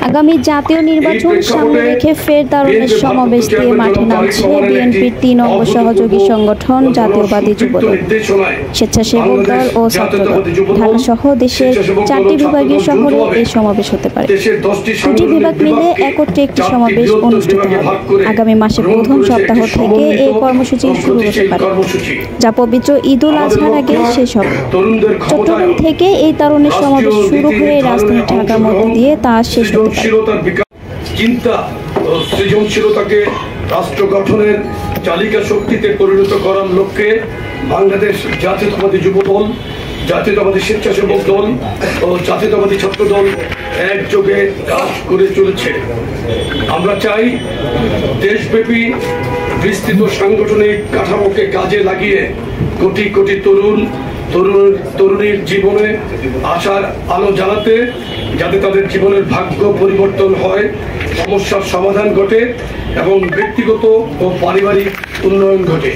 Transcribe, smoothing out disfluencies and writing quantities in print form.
আগামী জাতীয় নির্বাচন সামনে রেখে ফের তারুণ্যের সমাবেশ দিয়ে মাঠে নামছে বিএনপির ৩ অঙ্গ সহযোগী সংগঠন জাতীয়বাদী যুবদল, স্বেচ্ছাসেবক দল ও ছাত্রদল। ঢাকা সহ দেশের 4টি বিভাগীয় শহরে এই সমাবেশ হতে পারে। 2টি বিভাগ মিলে একত্রে একটি সমাবেশ অনুষ্ঠিত হবে। আগামী মাসের প্রথম সপ্তাহ থেকে এই কর্মসূচি শুরু হতে পারে, যা পবিত্র ঈদুল আজহার আগে শেষ হবে। চট্টগ্রাম থেকে এই তারুণ্যের সমাবেশ শুরু হয়ে রাজধানী ঢাকার মধ্য দিয়ে তা শেষ হতে পারে। চিন্তা ও সৃজনশীলতাকে রাষ্ট্র গঠনের চালিকা শক্তিতে পরিণত করার লক্ষ্যে বাংলাদেশ জাতীয়তাবাদী যুবদল, জাতীয়তাবাদী স্বেচ্ছাসেবক দল ও জাতীয়তাবাদী ছাত্রদল একযোগে কাজ করে চলেছে। আমরা চাই দেশব্যাপী বিস্তৃত সাংগঠনিক কাঠামোকে কাজে লাগিয়ে কোটি কোটি তরুণীর জীবনে আশার আলো জ্বালাতে, যাতে তাদের জীবনের ভাগ্য পরিবর্তন হয়, সমস্যার সমাধান ঘটে এবং ব্যক্তিগত ও পারিবারিক উন্নয়ন ঘটে।